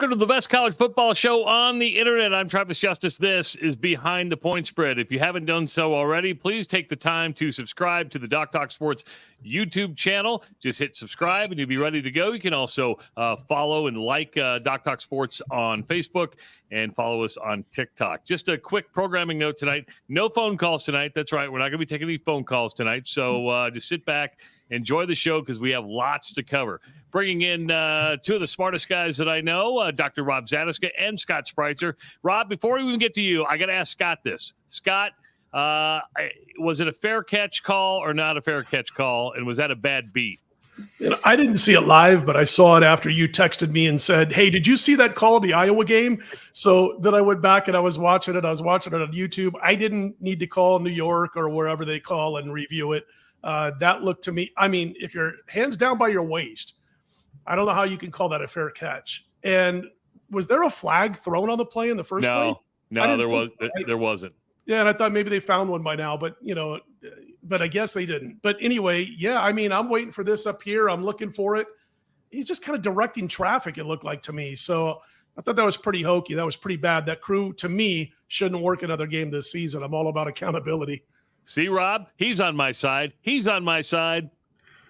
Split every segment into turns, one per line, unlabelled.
Welcome to the best college football show on the internet. I'm Travis Justice. This is Behind the Point Spread. If you haven't done so already, please take the time to subscribe to the Doc Talk Sports YouTube channel. Just hit subscribe and you'll be ready to go. You can also follow and like Doc Talk Sports on Facebook and follow us on TikTok. Just a quick programming note tonight. No phone calls tonight. That's right. We're not going to be taking any phone calls tonight. So just sit back, enjoy the show because we have lots to cover. Bringing in two of the smartest guys that I know, Dr. Rob Zatechka and Scott Spreitzer. Rob, before we even get to you, I got to ask Scott this. Scott, was it a fair catch call or not a fair catch call, and was that a bad beat?
I didn't see it live, but I saw it after you texted me and said, hey, did you see that call of the Iowa game? So then I went back and I was watching it. I was watching it on YouTube. I didn't need to call New York or wherever they call and review it. That looked to me, I mean, if your hands down by your waist, I don't know how you can call that a fair catch. And was there a flag thrown on the play in the first place?
No, there wasn't.
Yeah, and I thought maybe they found one by now, but but I guess they didn't. But anyway, yeah, I mean, I'm waiting for this up here. I'm looking for it. He's just kind of directing traffic, it looked like to me. So I thought that was pretty hokey. That was pretty bad. That crew, to me, shouldn't work another game this season. I'm all about accountability.
See, Rob, he's on my side. He's on my side.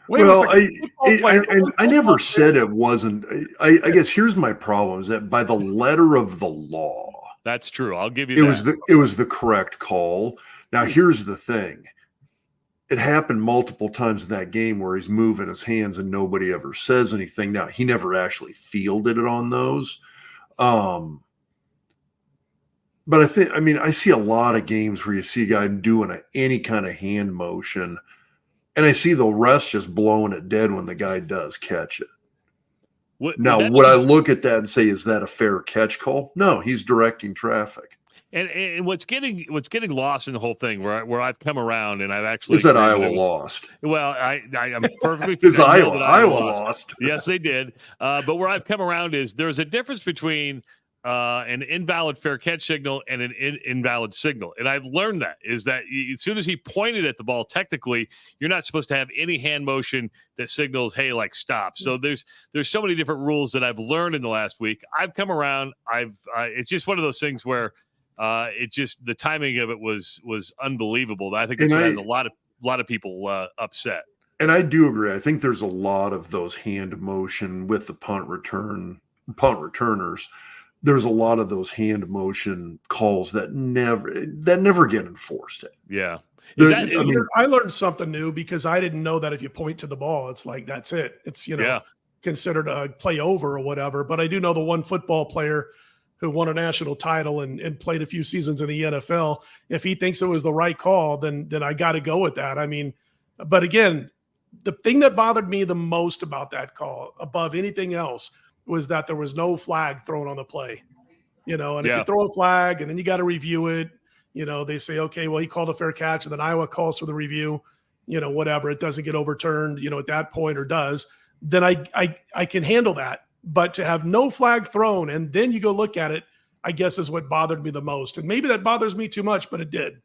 Well, I never said it wasn't. I guess here's my problem is that by the letter of the law.
That's true. I'll give you that.
It was the correct call. Now, here's the thing. It happened multiple times in that game where he's moving his hands and nobody ever says anything. Now, he never actually fielded it on those. But I see a lot of games where you see a guy doing any kind of hand motion, and I see the rest just blowing it dead when the guy does catch it. Would I look at that and say, is that a fair catch call? No, he's directing traffic.
And what's getting lost in the whole thing, where I've come around and I've actually
is that Iowa lost.
Well, I'm perfectly
is Iowa lost.
Yes, they did. But where I've come around is there's a difference between an invalid fair catch signal and an invalid signal. And I've learned that is that as soon as he pointed at the ball, technically, you're not supposed to have any hand motion that signals, hey, like stop. So there's so many different rules that I've learned in the last week. I've come around. It's just one of those things where the timing of it was unbelievable. I think it has a lot of people upset.
And I do agree. I think there's a lot of those hand motion with the punt returners. There's a lot of those hand motion calls that never get enforced.
Yeah.
I learned something new because I didn't know that if you point to the ball, it's like, that's it. It's, considered a play over or whatever. But I do know the one football player who won a national title and played a few seasons in the NFL. If he thinks it was the right call, then I got to go with that. I mean, but again, the thing that bothered me the most about that call above anything else was that there was no flag thrown on the play, and if you throw a flag and then you got to review it, they say, okay, well, he called a fair catch and then Iowa calls for the review, whatever, it doesn't get overturned, at that point or does, then I can handle that. But to have no flag thrown and then you go look at it, I guess is what bothered me the most. And maybe that bothers me too much, but it did.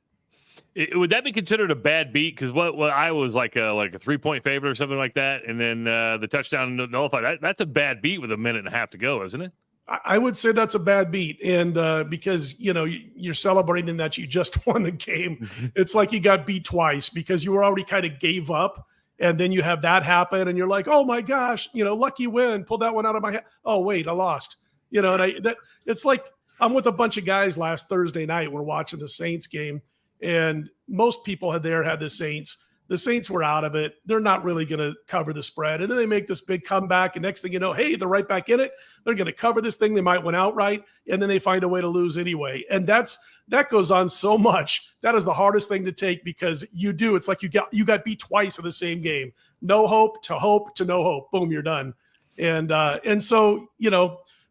Would that be considered a bad beat? Because what Iowa was like a 3-point favorite or something like that, and then the touchdown nullified. That's a bad beat with a minute and a half to go, isn't it?
I would say that's a bad beat, and because you're celebrating that you just won the game,
Mm-hmm.
It's like you got beat twice because you were already kind of gave up, and then you have that happen, and you're like, oh my gosh, lucky win, pulled that one out of my hand. Oh wait, I lost. And it's like I'm with a bunch of guys last Thursday night. We're watching the Saints game. And most people had the Saints. The Saints were out of it. They're not really going to cover the spread. And then they make this big comeback. And next thing you know, hey, they're right back in it. They're going to cover this thing. They might win outright. And then they find a way to lose anyway. And that goes on so much. That is the hardest thing to take because it's like you got beat twice in the same game. No hope to no hope. Boom, you're done. And so,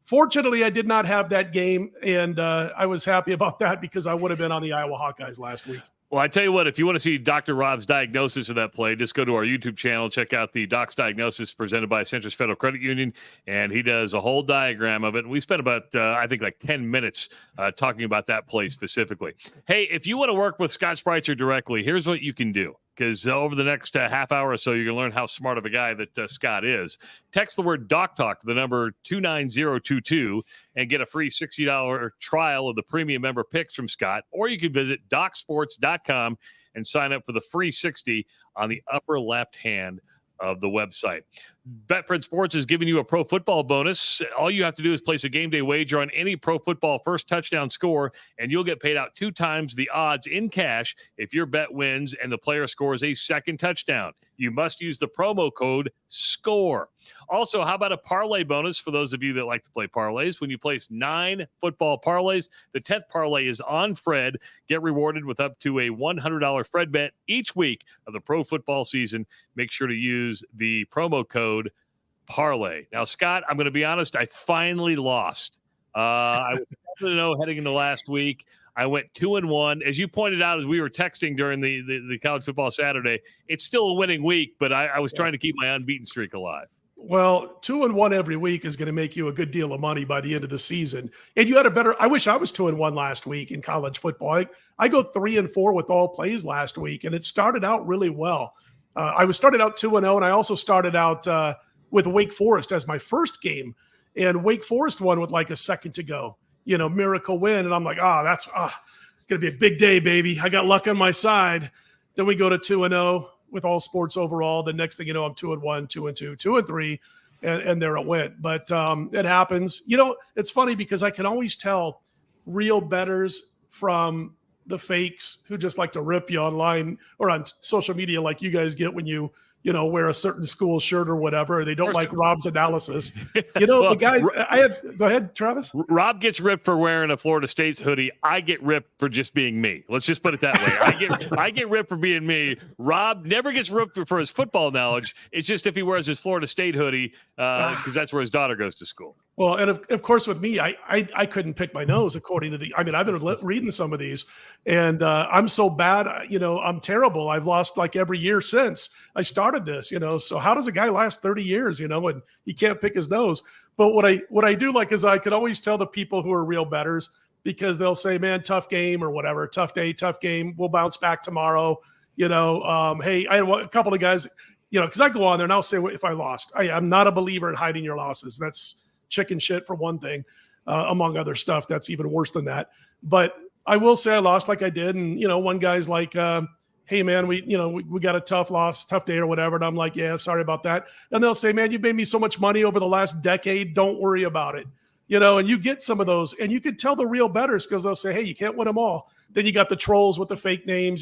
fortunately, I did not have that game, and I was happy about that because I would have been on the Iowa Hawkeyes last week.
Well, I tell you what, if you want to see Dr. Rob's diagnosis of that play, just go to our YouTube channel, check out the Doc's diagnosis presented by Centris Federal Credit Union, and he does a whole diagram of it. And we spent about, 10 minutes talking about that play specifically. Hey, if you want to work with Scott Spreitzer directly, here's what you can do. because over the next half hour or so, you're going to learn how smart of a guy that Scott is. Text the word Doc Talk to the number 29022 and get a free $60 trial of the premium member picks from Scott. Or you can visit DocSports.com and sign up for the free 60 on the upper left hand of the website. BetFred Sports is giving you a pro football bonus. All you have to do is place a game day wager on any pro football first touchdown score, and you'll get paid out 2 times the odds in cash if your bet wins and the player scores a second touchdown. You must use the promo code SCORE. Also, how about a parlay bonus for those of you that like to play parlays? When you place 9 football parlays, the 10th parlay is on Fred. Get rewarded with up to a $100 Fred bet each week of the pro football season. Make sure to use the promo code parlay. Now, Scott, I'm going to be honest, I finally lost. I was 7-0 heading into last week. I went 2-1. As you pointed out, as we were texting during the college football Saturday, it's still a winning week, but I was trying to keep my unbeaten streak alive.
Well, 2-1 every week is going to make you a good deal of money by the end of the season. And you had a better, I wish I was 2-1 last week in college football. I go 3-4 with all plays last week, and it started out really well. I started out 2-0, and I also started out with Wake Forest as my first game, and Wake Forest won with like a second to go. Miracle win. And I'm like, it's going to be a big day, baby. I got luck on my side. Then we go to 2-0 with all sports overall. The next thing you know, I'm 2-1, 2-2, 2-3, and there it went. But it happens. It's funny because I can always tell real bettors from the fakes who just like to rip you online or on social media like you guys get when you wear a certain school shirt or whatever. They don't like Rob's analysis. Well, the guys, go ahead, Travis.
Rob gets ripped for wearing a Florida State hoodie. I get ripped for just being me. Let's just put it that way. I get ripped for being me. Rob never gets ripped for his football knowledge. It's just if he wears his Florida State hoodie, because that's where his daughter goes to school.
Well, and of course with me, I couldn't pick my nose according to I've been reading some of these, and I'm so bad, I'm terrible. I've lost like every year since I started this, so how does a guy last 30 years, and he can't pick his nose? But what I do like is I could always tell the people who are real bettors, because they'll say, man, tough game or whatever, tough day, tough game. We'll bounce back tomorrow. Hey, I had a couple of guys, because I go on there and I'll say, if I lost, I'm not a believer in hiding your losses. That's chicken shit for one thing, among other stuff. That's even worse than that. But I will say I lost like I did. And, one guy's like, hey man, we got a tough loss, tough day or whatever. And I'm like, yeah, sorry about that. And they'll say, man, you've made me so much money over the last decade. Don't worry about it. And you get some of those, and you can tell the real bettors because they'll say, hey, you can't win them all. Then you got the trolls with the fake names,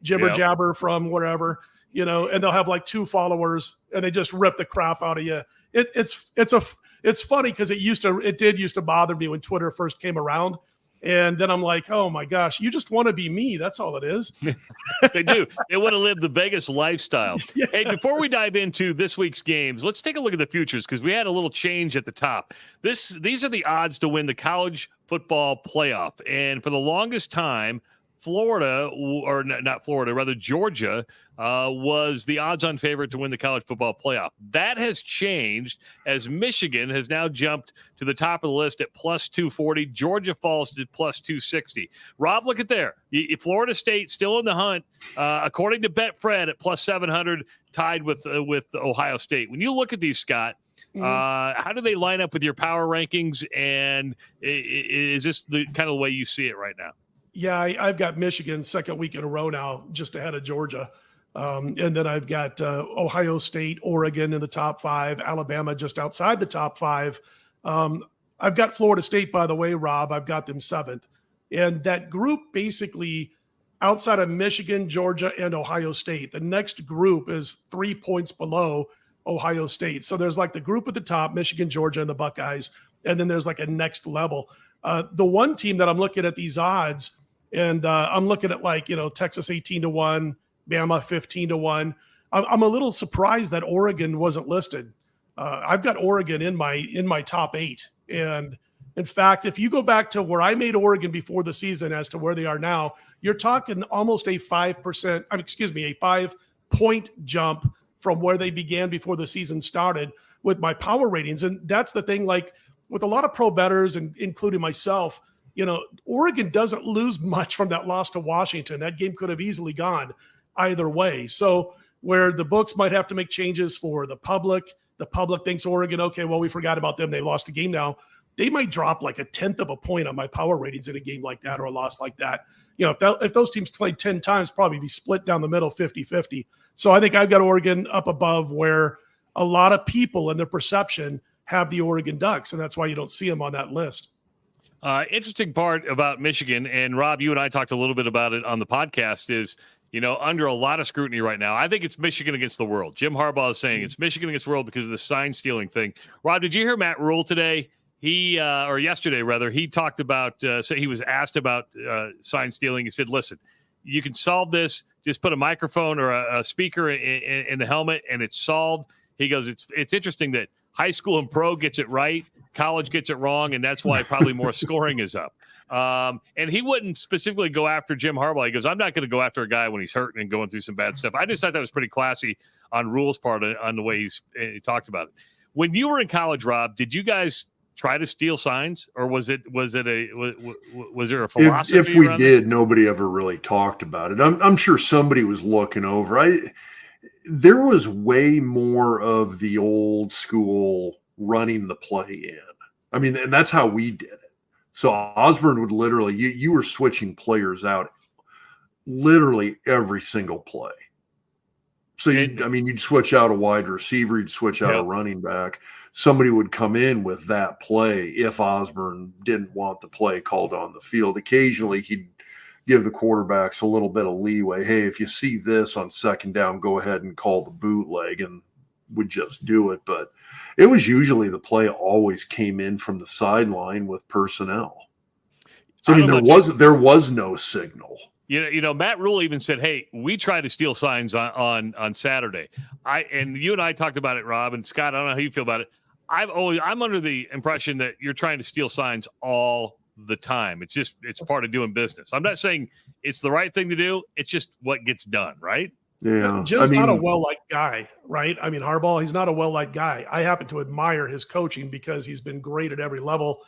jibber jabber from wherever, and they'll have like 2 followers and they just rip the crap out of you. It's funny because it did used to bother me when Twitter first came around. And then I'm like, oh my gosh, you just want to be me. That's all it is.
They do. They want to live the Vegas lifestyle. Yeah. Hey, before we dive into this week's games, let's take a look at the futures because we had a little change at the top. These are the odds to win the college football playoff. And for the longest time, Georgia was the odds-on favorite to win the college football playoff. That has changed as Michigan has now jumped to the top of the list at plus 240. Georgia falls to plus 260. Rob, look at there. Florida State still in the hunt, according to BetFred at plus 700, tied with Ohio State. When you look at these, Scott, how do they line up with your power rankings? And is this the kind of the way you see it right now?
Yeah, I've got Michigan second week in a row now, just ahead of Georgia. And then I've got Ohio State, Oregon in the top 5, Alabama just outside the top 5. I've got Florida State, by the way, Rob. I've got them 7th. And that group basically outside of Michigan, Georgia, and Ohio State, the next group is 3 points below Ohio State. So there's like the group at the top, Michigan, Georgia, and the Buckeyes. And then there's like a next level. The one team that I'm looking at these odds, and I'm looking at like, Texas 18-1, Bama 15-1. I'm a little surprised that Oregon wasn't listed. I've got Oregon in my top 8. And in fact, if you go back to where I made Oregon before the season as to where they are now, you're talking almost a 5-point jump from where they began before the season started with my power ratings. And that's the thing, like with a lot of pro bettors, and including myself, Oregon doesn't lose much from that loss to Washington. That game could have easily gone. either way. So where the books might have to make changes for the public thinks Oregon, okay, well, we forgot about them. They lost a game now. They might drop like 1/10 of a point on my power ratings in a game like that or a loss like that. If those teams played 10 times, probably be split down the middle 50-50. So I think I've got Oregon up above where a lot of people in their perception have the Oregon Ducks, and that's why you don't see them on that list.
Interesting part about Michigan, and Rob, you and I talked a little bit about it on the podcast, is, under a lot of scrutiny right now. I think it's Michigan against the world. Jim Harbaugh is saying it's Michigan against the world because of the sign stealing thing. Rob, did you hear Matt Rule today? Or yesterday rather, he talked about, so he was asked about sign stealing. He said, listen, you can solve this. Just put a microphone or a speaker in the helmet and it's solved. He goes, it's interesting that high school and pro gets it right, college gets it wrong, and that's why probably more scoring is up. And he wouldn't specifically go after Jim Harbaugh. He goes, I'm not going to go after a guy when he's hurting and going through some bad stuff. I just thought that was pretty classy on Rule's part on the way he talked about it. When you were in college, Rob, did you guys try to steal signs, or was there a philosophy?
If we did, nobody ever really talked about it. I'm sure somebody was looking over. There was way more of the old school running the play in. I mean, and that's how we did it. So Osborne would literally, you were switching players out literally every single play. So you'd switch out a wide receiver, you'd switch out a running back. Somebody would come in with that play if Osborne didn't want the play called on the field. Occasionally, he'd give the quarterbacks a little bit of leeway. Hey, if you see this on second down, go ahead and call the bootleg, and would just do it. But it was usually the play always came in from the sideline with personnel. So there was no signal.
Matt Rule even said, "Hey, we tried to steal signs on Saturday." And you and I talked about it, Rob and Scott. I don't know how you feel about it. I'm under the impression that you're trying to steal signs all the time. It's part of doing business. I'm not saying it's the right thing to do. It's just what gets done, right?
Yeah.
Jim's not a well-liked guy, right? I mean, Harbaugh, he's not a well-liked guy. I happen to admire his coaching because he's been great at every level,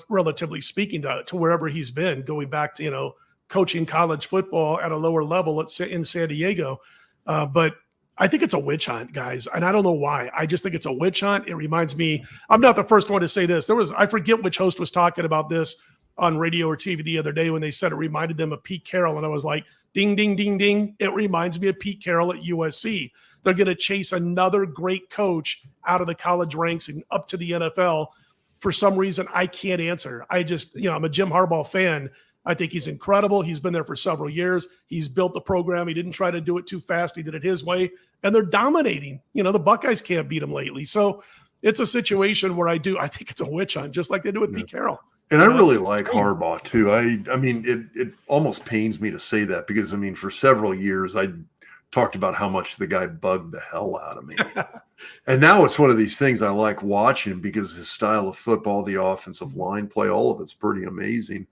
relatively speaking to wherever he's been, going back to, coaching college football at a lower level in San Diego. But I think it's a witch hunt, guys. And I don't know why. I just think it's a witch hunt. It reminds me, I'm not the first one to say this. I forget which host was talking about this on radio or TV the other day when they said it reminded them of Pete Carroll. And I was like, ding, ding, ding, ding. It reminds me of Pete Carroll at USC. They're going to chase another great coach out of the college ranks and up to the NFL. For some reason, I can't answer. I'm a Jim Harbaugh fan. I think he's incredible. He's been there for several years. He's built the program. He didn't try to do it too fast. He did it his way. And they're dominating. The Buckeyes can't beat them lately. So it's a situation where I think it's a witch hunt, just like they do with Pete Carroll.
And I really like Harbaugh, too. I mean, it almost pains me to say that because, for several years, I talked about how much the guy bugged the hell out of me. And now it's one of these things I like watching because his style of football, the offensive line play, all of it's pretty amazing.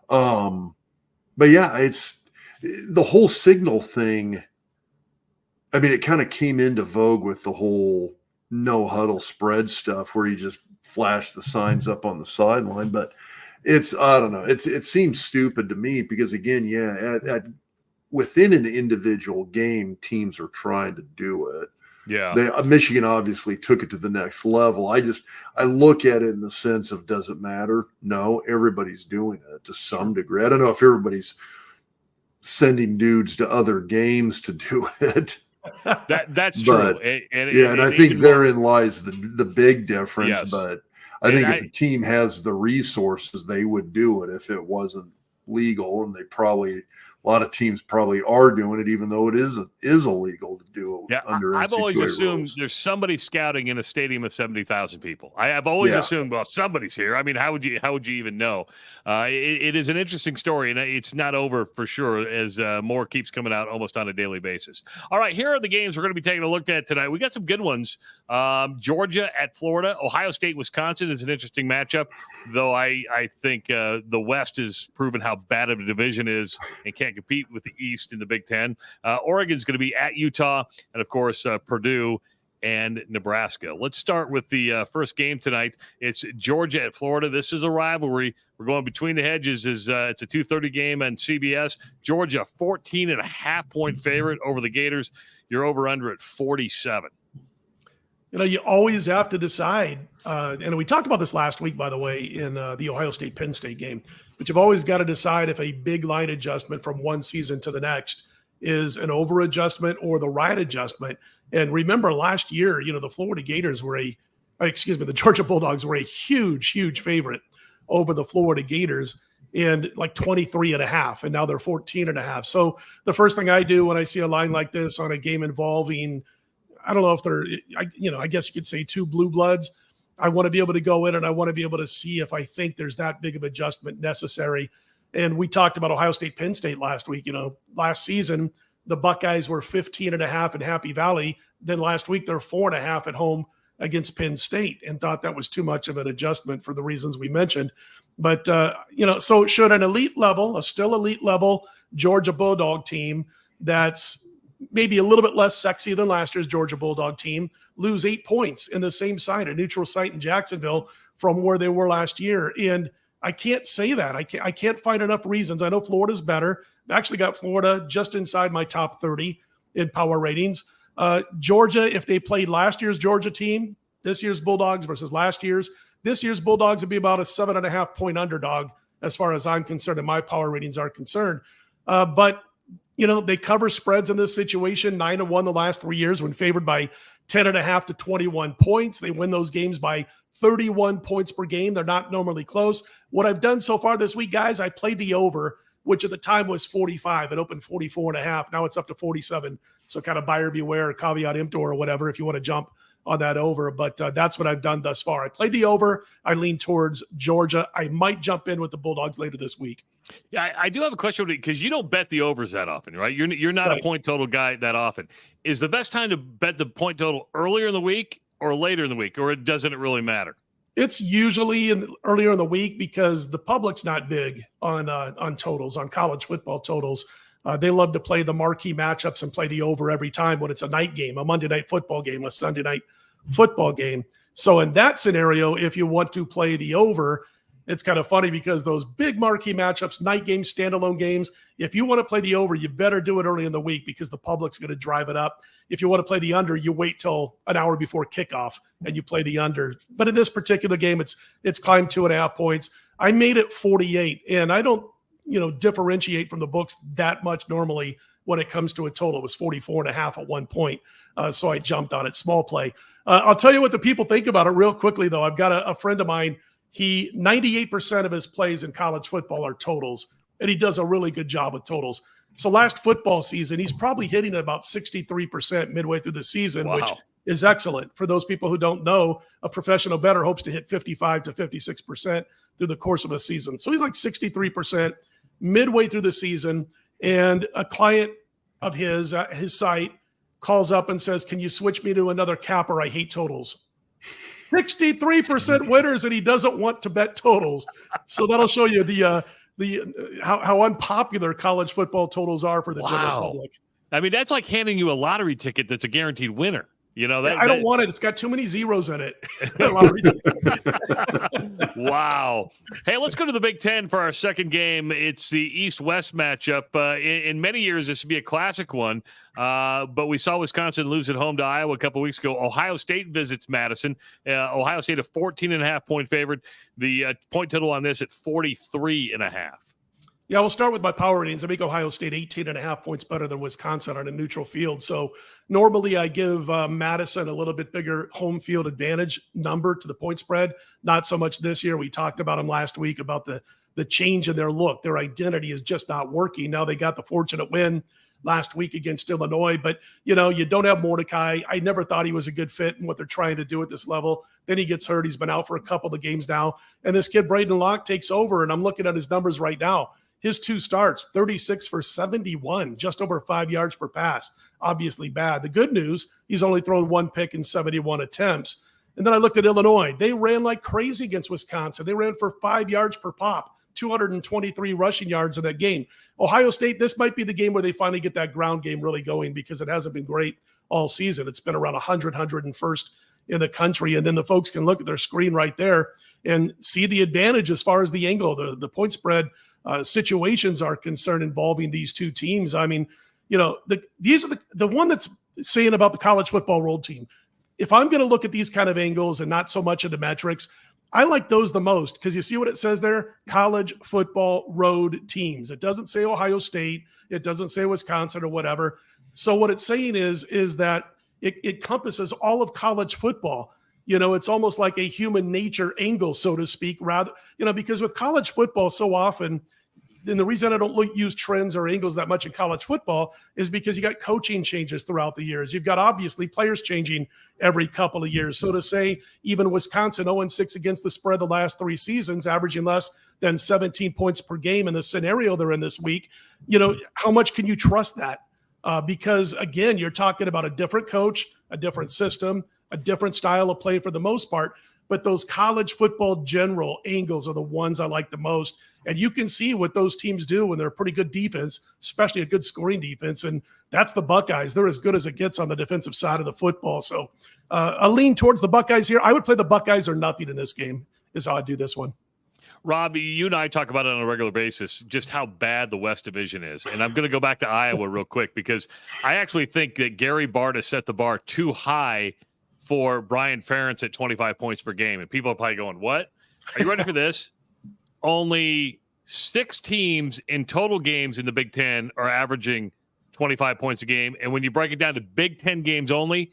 But yeah, it's the whole signal thing. I mean, it kind of came into vogue with the whole no huddle spread stuff where you just flash the signs up on the sideline. But I don't know. It seems stupid to me because again, within an individual game, teams are trying to do it. Yeah. Michigan obviously took it to the next level. I look at it in the sense of, does it matter? No, everybody's doing it to some degree. I don't know if everybody's sending dudes to other games to do it.
That's true.
And I think therein lies the big difference. Yes. But I think if the team has the resources, they would do it if it wasn't legal, and a lot of teams probably are doing it, even though it is illegal to do it under NCAA
I've always assumed
rules.
There's somebody scouting in a stadium of 70,000 people. I've always assumed, well, somebody's here. I mean, how would you even know? It is an interesting story, and it's not over for sure as more keeps coming out almost on a daily basis. All right, here are the games we're going to be taking a look at tonight. We got some good ones. Georgia at Florida. Ohio State, Wisconsin is an interesting matchup, though I think the West has proven how bad of a division is and can't compete with the East in the Big Ten. Oregon's going to be at Utah, and of course Purdue and Nebraska. Let's start with the first game tonight. It's Georgia at Florida. This is a rivalry. We're going between the hedges. It's a 2:30 game on CBS. Georgia, 14.5-point favorite over the Gators. You're over under at 47.
You always have to decide, and we talked about this last week, by the way, in the Ohio State-Penn State game, but you've always got to decide if a big line adjustment from one season to the next is an over adjustment or the right adjustment. And remember last year, the Florida Gators the Georgia Bulldogs were a huge, huge favorite over the Florida Gators and like 23.5, and now they're 14.5. So the first thing I do when I see a line like this on a game involving, I don't know if they're, I guess you could say two blue bloods, I want to be able to go in and I want to be able to see if I think there's that big of adjustment necessary. And we talked about Ohio State, Penn State last week. Last season, the Buckeyes were 15.5 in Happy Valley. Then last week, they're 4.5 at home against Penn State, and thought that was too much of an adjustment for the reasons we mentioned. But, so should an elite level, a still elite level Georgia Bulldog team that's maybe a little bit less sexy than last year's Georgia Bulldog team lose 8 points in the same site, a neutral site in Jacksonville, from where they were last year? And I can't say that. I can't find enough reasons. I know Florida's better. I've actually got Florida just inside my top 30 in power ratings. Georgia, if they played last year's Georgia team, this year's Bulldogs versus last year's, this year's Bulldogs would be about a 7.5-point underdog as far as I'm concerned and my power ratings are concerned. But they cover spreads in this situation, 9-1 the last 3 years when favored by 10.5 to 21 points. They win those games by 31 points per game. They're not normally close. What I've done so far this week, guys, I played the over, which at the time was 45. It opened 44.5. Now it's up to 47. So kind of buyer beware, caveat emptor or whatever, if you want to jump on that over. But that's what I've done thus far. I played the over. I lean towards Georgia. I might jump in with the Bulldogs later this week.
Yeah, I do have a question because you don't bet the overs that often, right? You're not right. A point total guy that often. Is the best time to bet the point total earlier in the week or later in the week, or doesn't it really matter?
It's usually earlier in the week because the public's not big on totals, on college football totals. They love to play the marquee matchups and play the over every time when it's a night game, a Monday night football game, a Sunday night football game. So in that scenario, if you want to play the over, it's kind of funny because those big marquee matchups, night games, standalone games, if you want to play the over, you better do it early in the week because the public's going to drive it up. If you want to play the under, you wait till an hour before kickoff and you play the under. But in this particular game, it's climbed 2.5 points. I made it 48, and I don't, differentiate from the books that much normally when it comes to a total. It was 44.5 at one point, so I jumped on it. Small play. I'll tell you what the people think about it real quickly, though. I've got a friend of mine. 98% of his plays in college football are totals, and he does a really good job with totals. So last football season, he's probably hitting about 63% midway through the season,
wow.
Which is excellent. For those people who don't know, a professional bettor hopes to hit 55 to 56% through the course of a season. So he's like 63% midway through the season, and a client of his site calls up and says, "Can you switch me to another capper? I hate totals." 63% winners, and he doesn't want to bet totals. So that'll show you how unpopular college football totals are for the general public.
I mean, that's like handing you a lottery ticket that's a guaranteed winner.
I don't want it. It's got too many zeros in it.
Wow. Hey, let's go to the Big Ten for our second game. It's the East-West matchup. In many years, this would be a classic one, but we saw Wisconsin lose at home to Iowa a couple weeks ago. Ohio State visits Madison. Ohio State a 14.5-point favorite. The point total on this at 43.5.
Yeah, we'll start with my power ratings. I make Ohio State 18.5 points better than Wisconsin on a neutral field. So normally I give Madison a little bit bigger home field advantage number to the point spread. Not so much this year. We talked about them last week about the change in their look. Their identity is just not working. Now they got the fortunate win last week against Illinois, but you don't have Mordecai. I never thought he was a good fit in what they're trying to do at this level. Then he gets hurt. He's been out for a couple of games now. And this kid, Braden Locke, takes over, and I'm looking at his numbers right now. His 2 starts, 36 for 71, just over 5 yards per pass. Obviously bad. The good news, he's only thrown 1 pick in 71 attempts. And then I looked at Illinois. They ran like crazy against Wisconsin. They ran for 5 yards per pop, 223 rushing yards in that game. Ohio State, this might be the game where they finally get that ground game really going because it hasn't been great all season. It's been around 101st in the country. And then the folks can look at their screen right there and see the advantage as far as the angle, the point spread situations are concerned involving these two teams. I mean, these are the one that's saying about the college football road team. If I'm going to look at these kind of angles and not so much into metrics, I like those the most because you see what it says there? College football road teams. It doesn't say Ohio State. It doesn't say Wisconsin or whatever. So what it's saying is that it encompasses all of college football. It's almost like a human nature angle, so to speak, rather, because with college football so often, and the reason I don't use trends or angles that much in college football is because you got coaching changes throughout the years. You've got obviously players changing every couple of years. So to say even Wisconsin 0-6 against the spread the last 3 seasons, averaging less than 17 points per game in the scenario they're in this week, how much can you trust that? Because again, you're talking about a different coach, a different system, a different style of play for the most part. But those college football general angles are the ones I like the most. And you can see what those teams do when they're a pretty good defense, especially a good scoring defense. And that's the Buckeyes. They're as good as it gets on the defensive side of the football. So a lean towards the Buckeyes here. I would play the Buckeyes or nothing in this game is how I'd do this one.
Rob, you and I talk about it on a regular basis, just how bad the West Division is. And I'm going to go back to Iowa real quick because I actually think that Gary Barta set the bar too high for Brian Ferentz at 25 points per game. And people are probably going, what? Are you ready for this? Only 6 teams in total games in the Big Ten are averaging 25 points a game. And when you break it down to Big Ten games only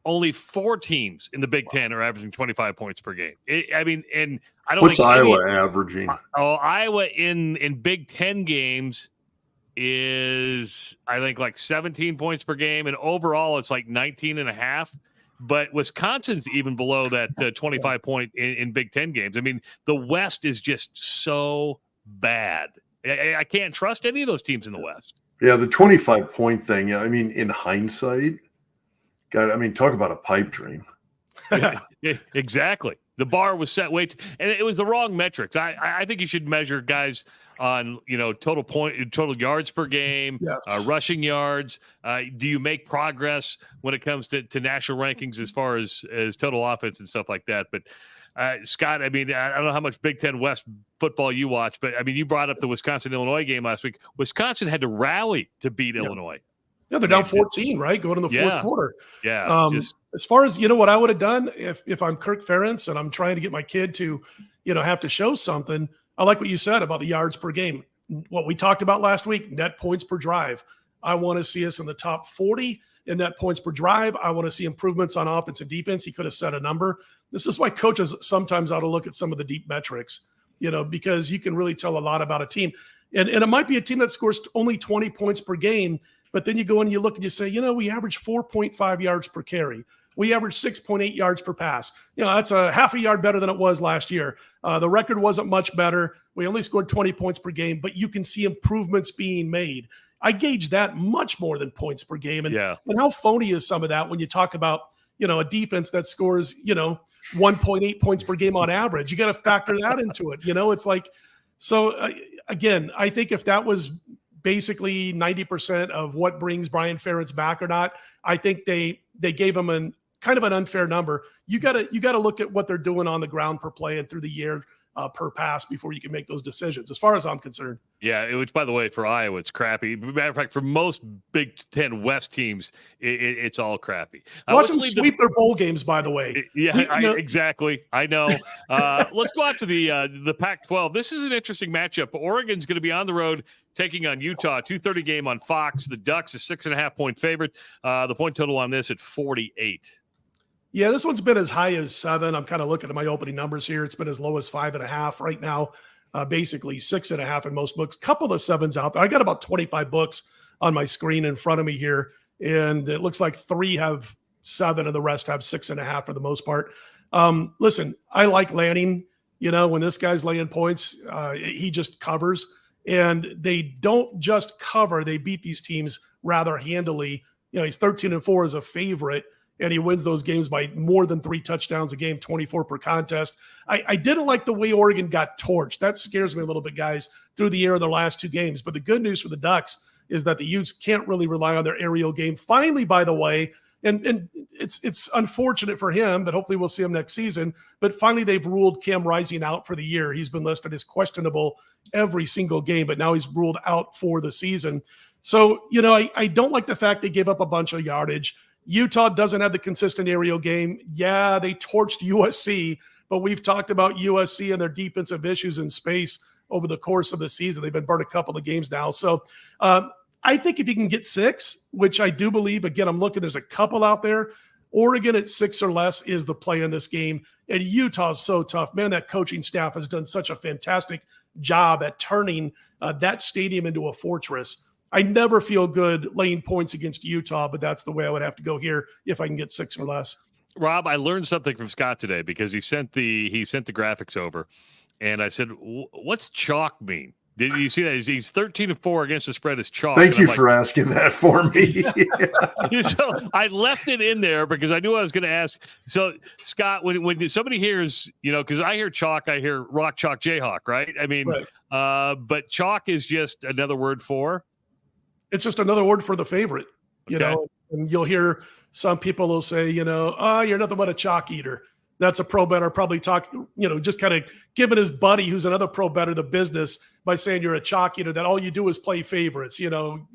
4 teams in the Big Ten are averaging 25 points per game. And I don't
What's
think
Iowa averaging?
Iowa in Big Ten games is, I think, like 17 points per game. And overall, it's like 19.5. But Wisconsin's even below that 25 point in Big Ten games. I mean, the West is just so bad. I can't trust any of those teams in the West.
Yeah, the 25 point thing. I mean, in hindsight, God, talk about a pipe dream.
Yeah, exactly. The bar was set way and it was the wrong metrics. I think you should measure guys on total yards per game,
yes.
Rushing yards. Do you make progress when it comes to national rankings as far as total offense and stuff like that? But Scott, I don't know how much Big Ten West football you watch, but you brought up the Wisconsin-Illinois game last week. Wisconsin had to rally to beat Illinois.
Yeah, they're down 14, right? Going to the fourth quarter.
Yeah.
As far as, what I would have done if I'm Kirk Ferentz and I'm trying to get my kid to, have to show something, I like what you said about the yards per game. What we talked about last week, net points per drive. I want to see us in the top 40 in net points per drive. I want to see improvements on offense and defense. He could have set a number. This is why coaches sometimes ought to look at some of the deep metrics, because you can really tell a lot about a team. And it might be a team that scores only 20 points per game, but then you go and you look and you say, we average 4.5 yards per carry. We averaged 6.8 yards per pass. That's a half a yard better than it was last year. The record wasn't much better. We only scored 20 points per game, but you can see improvements being made. I gauge that much more than points per game. And how phony is some of that when you talk about, a defense that scores, 1.8 points per game on average. You got to factor that into it. It's like, so again, I think if that was basically 90% of what brings Brian Ferentz back or not, I think they gave him kind of an unfair number. You got to look at what they're doing on the ground per play and through the year per pass before you can make those decisions, as far as I'm concerned.
Yeah, which, by the way, for Iowa, it's crappy. Matter of fact, for most Big Ten West teams, it's all crappy.
Watch them sweep their bowl games, by the way.
Exactly. I know. Let's go out to the Pac-12. This is an interesting matchup. Oregon's going to be on the road taking on Utah. 2:30 game on Fox. The Ducks, a 6.5-point favorite. The point total on this at 48.
Yeah, this one's been as high as 7. I'm kind of looking at my opening numbers here. It's been as low as 5.5 right now. Basically 6.5 in most books. Couple of 7s out there. I got about 25 books on my screen in front of me here, and it looks like 3 have 7 and the rest have 6.5 for the most part. Listen, I like Lanning. When this guy's laying points, he just covers, and they don't just cover. They beat these teams rather handily. He's 13-4 as a favorite. and he wins those games by more than 3 touchdowns a game, 24 per contest. I didn't like the way Oregon got torched. That scares me a little bit, guys, through the air in their last 2 games. But the good news for the Ducks is that the Utes can't really rely on their aerial game. Finally, by the way, and it's unfortunate for him, but hopefully we'll see him next season. But finally, they've ruled Cam Rising out for the year. He's been listed as questionable every single game, but now he's ruled out for the season. So, I don't like the fact they gave up a bunch of yardage. Utah doesn't have the consistent aerial game. Yeah, they torched USC, but we've talked about USC and their defensive issues in space over the course of the season. They've been burned a couple of games now. So I think if you can get 6, which I do believe, again, I'm looking, there's a couple out there. Oregon at 6 or less is the play in this game. And Utah is so tough. Man, that coaching staff has done such a fantastic job at turning that stadium into a fortress. I never feel good laying points against Utah, but that's the way I would have to go here if I can get 6 or less.
Rob, I learned something from Scott today because he sent the graphics over, and I said, "What's chalk mean?" Did you see that? He's 13-4 against the spread as chalk.
Thank you for asking that for me.
So I left it in there because I knew I was going to ask. So Scott, when somebody hears, because I hear chalk, I hear rock, chalk, Jayhawk, right? I mean, right. But chalk is just another word for.
It's just another word for the favorite, and you'll hear some people will say, oh, you're nothing but a chalk eater. That's a pro bettor probably just kind of giving his buddy who's another pro bettor the business by saying you're a chalk eater, that all you do is play favorites.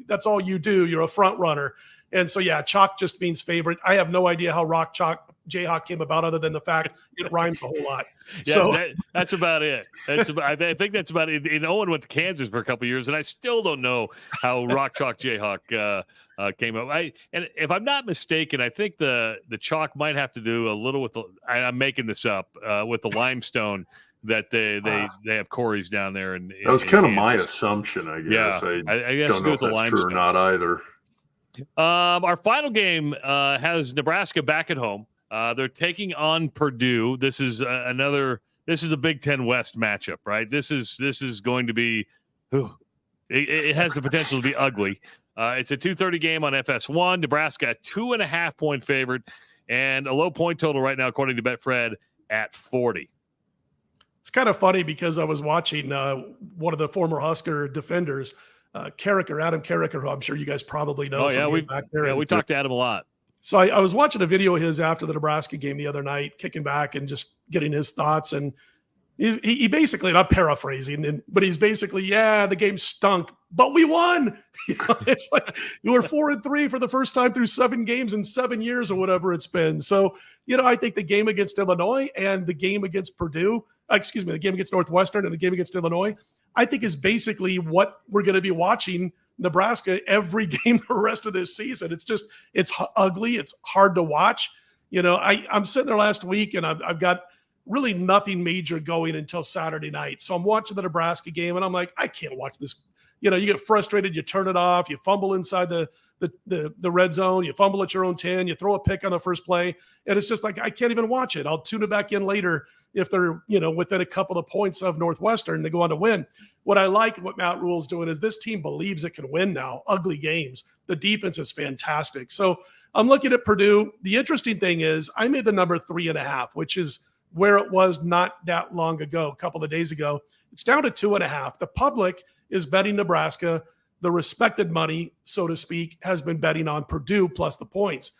That's all you do. You're a front runner. And so, yeah, chalk just means favorite. I have no idea how rock, chalk, Jayhawk came about other than the fact it rhymes a whole lot.
Yeah,
so
that's about it. I think that's about it. And Owen went to Kansas for a couple of years, and I still don't know how rock, chalk, Jayhawk came up. And if I'm not mistaken, I think the chalk might have to do a little with I'm making this up, with the limestone that they have quarries down there. And
that was kind of my assumption, I guess.
Yeah, I
guess don't know if that's true or not either.
Our final game has Nebraska back at home. They're taking on Purdue. This is a Big Ten West matchup, right? This is going to be, it has the potential to be ugly. It's a 2:30 game on FS1. Nebraska, 2.5 point favorite, and a low point total right now, according to BetFred, at 40.
It's kind of funny because I was watching one of the former Husker defenders, Adam Carricker, who I'm sure you guys probably know.
Oh, yeah, we talked to Adam a lot.
So I was watching a video of his after the Nebraska game the other night, kicking back and just getting his thoughts. And he basically, not paraphrasing, but he's basically, the game stunk, but we won. It's like you were 4-3 for the first time through 7 games in 7 years or whatever it's been. So, I think the game against Illinois and the game against Purdue, the game against Northwestern and the game against Illinois, I think is basically what we're going to be watching Nebraska every game the rest of this season. It's ugly. It's hard to watch. I'm sitting there last week and I've got really nothing major going until Saturday night. So I'm watching the Nebraska game and I'm like, I can't watch this. You get frustrated. You turn it off. You fumble inside the red zone. You fumble at your own 10. You throw a pick on the first play. And it's just like, I can't even watch it. I'll tune it back in later if they're, within a couple of points of Northwestern, they go on to win. What I like what Matt Rule's doing is this team believes it can win now. Ugly games. The defense is fantastic. So I'm looking at Purdue. The interesting thing is I made the number 3.5, which is where it was not that long ago, a couple of days ago. It's down to 2.5. The public is betting Nebraska. The respected money, so to speak, has been betting on Purdue plus the points.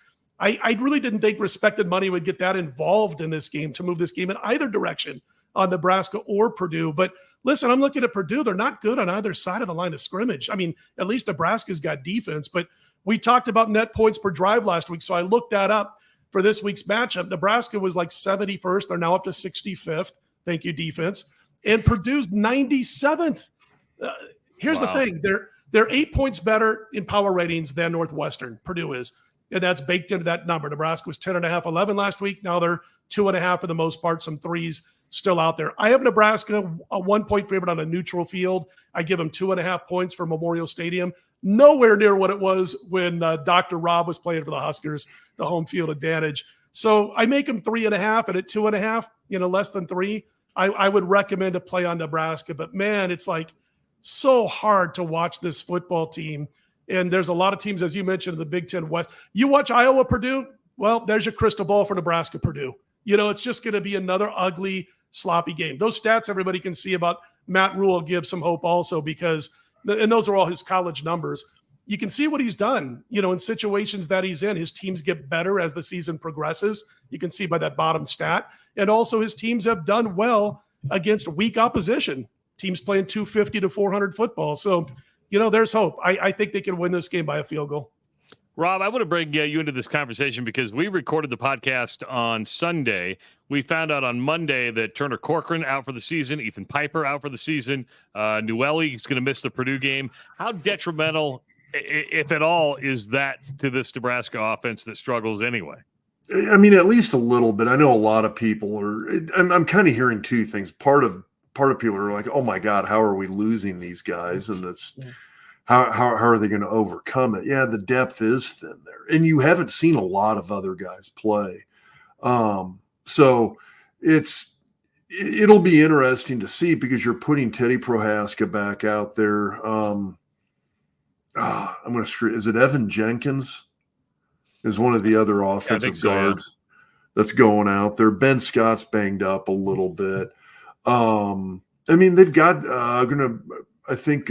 I really didn't think respected money would get that involved in this game to move this game in either direction on Nebraska or Purdue. But listen, I'm looking at Purdue. They're not good on either side of the line of scrimmage. I mean, at least Nebraska's got defense, but we talked about net points per drive last week. So I looked that up for this week's matchup. Nebraska was like 71st. They're now up to 65th. Thank you, defense. And Purdue's 97th. Here's the thing. They're 8 points better in power ratings than Northwestern. Purdue is. And that's baked into that number. Nebraska was 10.5, 11 last week. Now they're 2.5 for the most part. Some threes still out there. I have Nebraska a 1 point favorite on a neutral field. I give them 2.5 points for Memorial Stadium. Nowhere near what it was when Dr. Rob was playing for the Huskers, the home field advantage. So I make them 3.5, and at 2.5, less than 3, I would recommend a play on Nebraska. But man, it's like so hard to watch this football team. And there's a lot of teams, as you mentioned, in the Big Ten West. You watch Iowa, Purdue. well, there's your crystal ball for Nebraska Purdue. It's just going to be another ugly, sloppy game. Those stats everybody can see about Matt Rule give some hope also because, and those are all his college numbers. You can see what he's done, in situations that he's in. His teams get better as the season progresses. You can see by that bottom stat. And also his teams have done well against weak opposition. Teams playing 250 to 400 football. So, there's hope. I think they can win this game by a field goal.
Rob, I want to bring you into this conversation because we recorded the podcast on Sunday. We found out on Monday that Turner Corcoran out for the season, Ethan Piper out for the season, Newelli is going to miss the Purdue game. How detrimental, if at all, is that to this Nebraska offense that struggles anyway?
I mean, at least a little bit. I know a lot of people are. I'm kind of hearing two things. Part of people are like, "Oh my God, how are we losing these guys?" And it's how are they going to overcome it? Yeah, the depth is thin there, and you haven't seen a lot of other guys play. So it'll be interesting to see because you're putting Teddy Prohaska back out there. I'm going to screw. Is it Evan Jenkins? Is one of the other offensive guards that's going out there. Ben Scott's banged up a little bit. I mean, they've got I think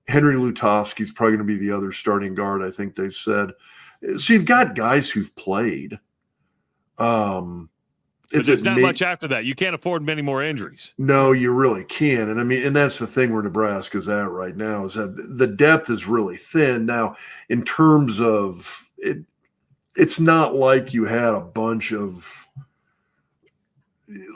Henry Lutovsky's probably going to be the other starting guard, I think they've said. So you've got guys who've played.
There's not much after that. You can't afford many more injuries.
No, you really can't. And I mean, and that's the thing where Nebraska's at right now is that the depth is really thin. Now, in terms of it, it's not like you had a bunch of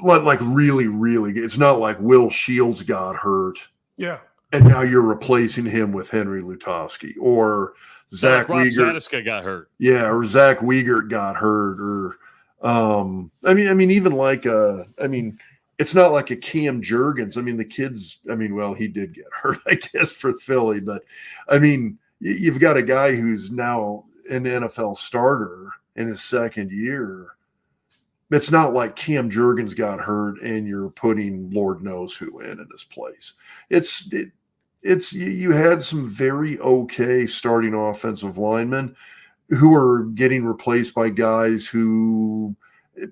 like really, really. It's not like Will Shields got hurt.
Yeah.
And now you're replacing him with Henry Lutovsky or Zach Wiegert.
Zatechka got hurt.
Yeah, or Zach Wiegert got hurt. Or I mean, even like it's not like a Cam Jurgens. I mean, the kids. I mean, well, he did get hurt, I guess, for Philly, but I mean, you've got a guy who's now an NFL starter in his second year. It's not like Cam Jurgens got hurt and you're putting Lord knows who in his place. You had some very okay starting offensive linemen who are getting replaced by guys who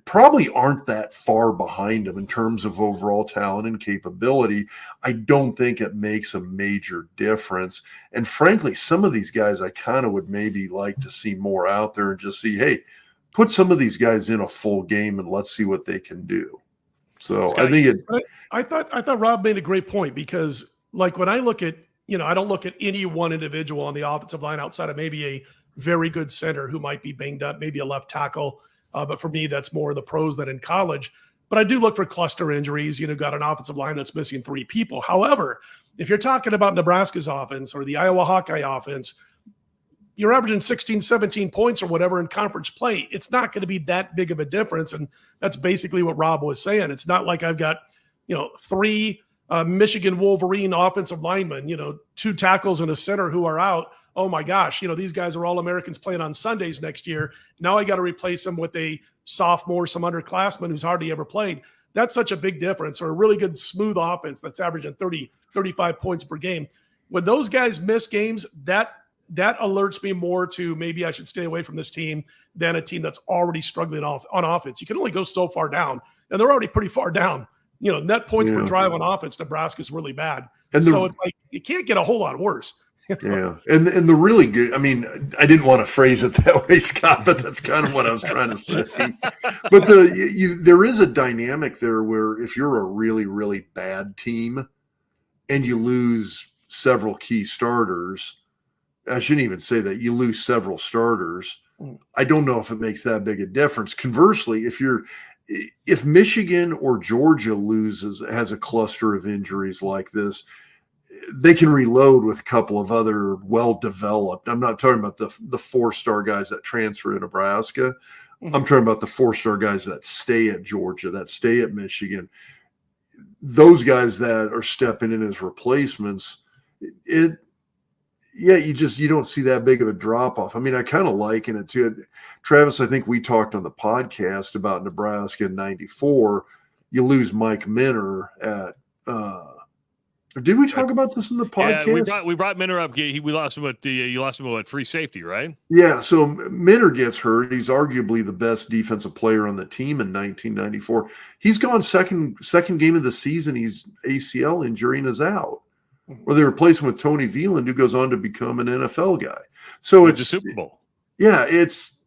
probably aren't that far behind them in terms of overall talent and capability. I don't think it makes a major difference. And frankly, some of these guys I kind of would maybe like to see more out there and just see, hey, put some of these guys in a full game and let's see what they can do. So Scott,
I thought Rob made a great point because like when I look at, I don't look at any one individual on the offensive line outside of maybe a very good center who might be banged up, maybe a left tackle. But for me, that's more the pros than in college. But I do look for cluster injuries. Got an offensive line that's missing 3 people. However, if you're talking about Nebraska's offense or the Iowa Hawkeye offense, you're averaging 16, 17 points or whatever in conference play. It's not going to be that big of a difference. And that's basically what Rob was saying. It's not like I've got, 3 Michigan Wolverine offensive linemen, 2 tackles and a center who are out. Oh my gosh, these guys are all Americans playing on Sundays next year. Now I got to replace them with a sophomore, some underclassman who's hardly ever played. That's such a big difference, or a really good smooth offense that's averaging 30, 35 points per game. When those guys miss games, that alerts me more to maybe I should stay away from this team than a team that's already struggling on offense. You can only go so far down, and they're already pretty far down. Net points per drive on offense, Nebraska's really bad. And so it's like you can't get a whole lot worse.
Yeah. And the really good, I mean, I didn't want to phrase it that way, Scott, but that's kind of what I was trying to say. But there is a dynamic there where if you're a really, really bad team and you lose several key starters, I shouldn't even say that, you lose several starters, I don't know if it makes that big a difference. Conversely, if Michigan or Georgia has a cluster of injuries like this, they can reload with a couple of other well-developed. I'm not talking about the 4-star guys that transfer to Nebraska. Mm-hmm. I'm talking about the 4-star guys that stay at Georgia, that stay at Michigan. Those guys that are stepping in as replacements, you don't see that big of a drop-off. I mean, I kind of liken it to Travis. I think we talked on the podcast about Nebraska in '94. You lose Mike Minner Did we talk about this in the podcast?
Yeah, we brought Minner up. We lost him at you lost him at free safety, right?
Yeah. So Minner gets hurt. He's arguably the best defensive player on the team in 1994. He's gone second game of the season. He's ACL injury and is out. Or they replace him with Tony Veland, who goes on to become an NFL guy. So it's
the Super Bowl.
Yeah. It's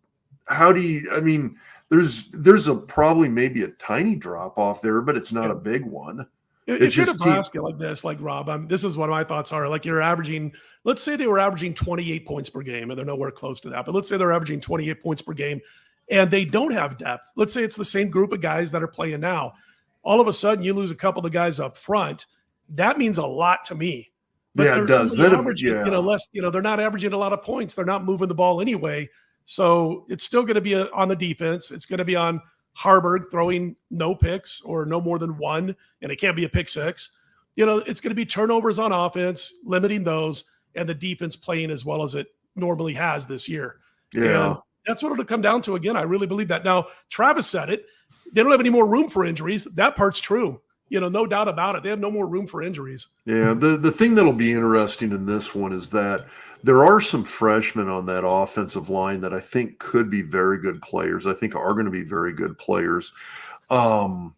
how do you? I mean, there's a probably maybe a tiny drop off there, but it's not a big one.
If you're Nebraska like this, like Rob, this is what my thoughts are. Like you're averaging, let's say they were averaging 28 points per game, and they're nowhere close to that. But let's say they're averaging 28 points per game, and they don't have depth. Let's say it's the same group of guys that are playing now. All of a sudden, you lose a couple of the guys up front. That means a lot to me. But
yeah, it does. They're
not averaging a lot of points. They're not moving the ball anyway. So it's still going to be on the defense. It's going to be on Harburg throwing no picks or no more than one, and it can't be a pick six. It's going to be turnovers on offense, limiting those, and the defense playing as well as it normally has this year.
Yeah.
And that's what it'll come down to. Again, I really believe that. Now, Travis said it. They don't have any more room for injuries. That part's true. No doubt about it. They have no more room for injuries.
Yeah, the thing that'll be interesting in this one is that there are some freshmen on that offensive line that I think could be very good players. I think are going to be very good players. I'm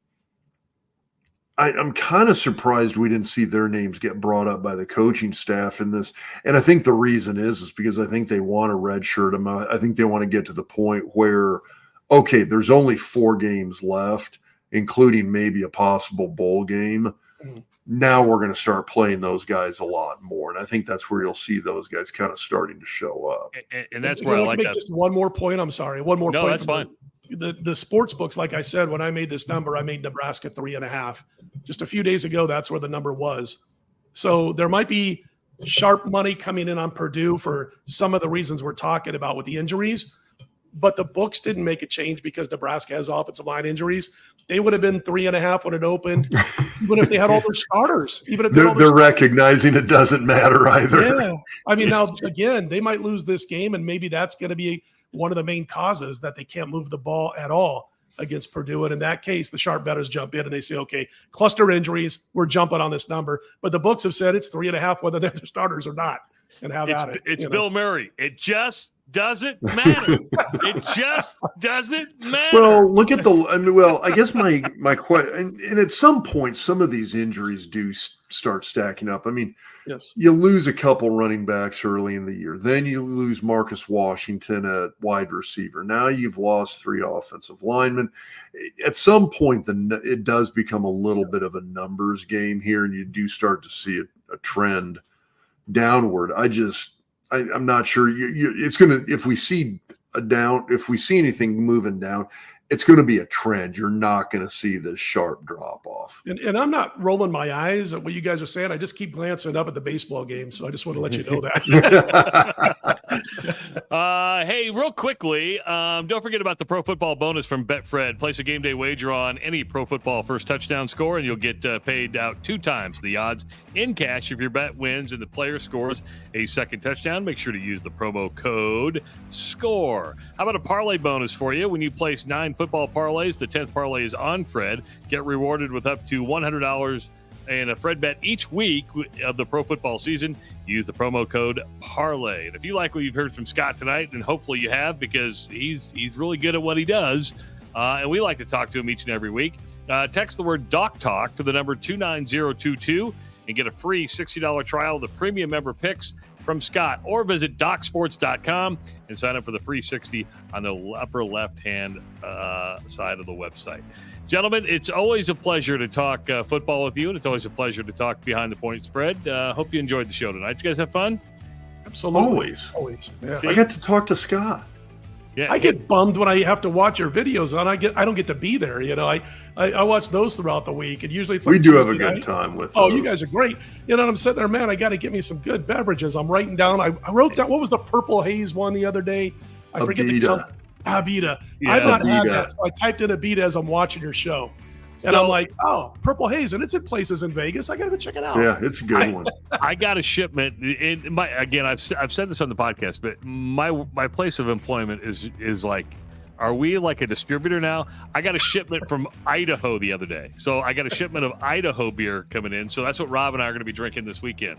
kind of surprised we didn't see their names get brought up by the coaching staff in this. And I think the reason is because I think they want to redshirt them. I think they want to get to the point where, okay, there's only 4 games left, including maybe a possible bowl game. Now we're going to start playing those guys a lot more. And I think that's where you'll see those guys kind of starting to show up.
And that's where I like that.
Just one more point. I'm sorry. One more point.
No, that's fine.
The sports books, like I said, when I made this number, I made Nebraska 3.5. Just a few days ago, that's where the number was. So there might be sharp money coming in on Purdue for some of the reasons we're talking about with the injuries. But the books didn't make a change because Nebraska has offensive line injuries. They would have been 3.5 when it opened, even if they had all their starters. Even if they're
recognizing it doesn't matter either.
Yeah, I mean, now again, they might lose this game, and maybe that's going to be one of the main causes that they can't move the ball at all against Purdue. And in that case, the sharp bettors jump in and they say, okay, cluster injuries, we're jumping on this number. But the books have said it's 3.5 whether they're their starters or not, and have at it.
It's Bill Murray. It just doesn't matter. It just doesn't matter.
Well, look at I guess my question, and at some point, some of these injuries do start stacking up. I mean,
yes,
you lose a couple running backs early in the year. Then you lose Marcus Washington at wide receiver. Now you've lost 3 offensive linemen. At some point, it does become a little bit of a numbers game here, and you do start to see a trend downward. I'm not sure. It's going to, if we see anything moving down, it's going to be a trend. You're not going to see this sharp drop off.
And I'm not rolling my eyes at what you guys are saying. I just keep glancing up at the baseball game. So I just want to let you know
that. Hey, real quickly, don't forget about the Pro Football bonus from BetFred. Place a game day wager on any Pro Football first touchdown score, and you'll get paid out 2 times the odds in cash if your bet wins and the player scores a second touchdown. Make sure to use the promo code SCORE. How about a parlay bonus for you? When you place 9 football parlays, the 10th parlay is on Fred. Get rewarded with up to $100 in a Fred bet each week of the pro football season. Use the promo code parlay. And if you like what you've heard from Scott tonight, and hopefully you have, because he's really good at what he does, and we like to talk to him each and every week, text the word Doc Talk to the number 29022 and get a free $60 trial of the premium member picks from Scott, or visit DocSports.com and sign up for the free 60 on the upper left-hand side of the website. Gentlemen, it's always a pleasure to talk football with you, and it's always a pleasure to talk behind the point spread. Hope you enjoyed the show tonight. Did you guys have fun?
Absolutely.
Always.
Yeah.
I got to talk to Scott.
Yeah,
I get bummed when I have to watch your videos on. I don't get to be there. I watch those throughout the week, and usually it's like
we do have a good time with.
Oh, you guys are great. I'm sitting there, man. I got to get me some good beverages. I'm writing down. I wrote down, what was the Purple Haze one the other day? I forget the company. Abita.
Yeah,
I've not had that, so I typed in Abita as I'm watching your show. And I'm like, oh, Purple Haze, and it's in places in Vegas. I got to go check it out.
Yeah, it's a good one.
I got a shipment. I've said this on the podcast, but my place of employment is like Are we like a distributor now? I got a shipment from Idaho the other day. So I got a shipment of Idaho beer coming in. So that's what Rob and I are going to be drinking this weekend.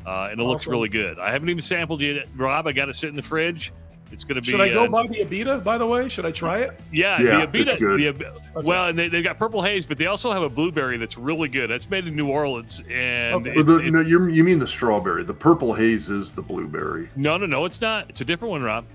And it looks really good. I haven't even sampled it, Rob. I got to sit in the fridge. It's going to be.
Should I go buy the Abita, by the way? Should I try it?
Yeah,
the
Abita.
It's good.
Okay. Well, and they've got Purple Haze, but they also have a blueberry that's really good. That's made in New Orleans. And
no, you mean the strawberry. The Purple Haze is the blueberry.
No, it's not. It's a different one, Rob.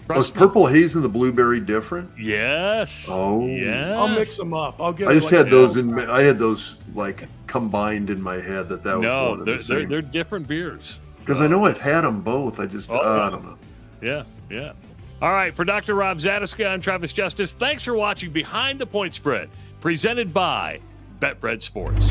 Was Purple Haze and the blueberry different?
Yes.
Oh,
yeah.
I'll mix them up. I
just had those I had those like combined in my head that was one of the same.
They're different beers.
Because I know I've had them both. I just I don't know.
Yeah. All right, for Dr. Rob Zatechka, I'm Travis Justice. Thanks for watching Behind the Point Spread, presented by BetFred Sports.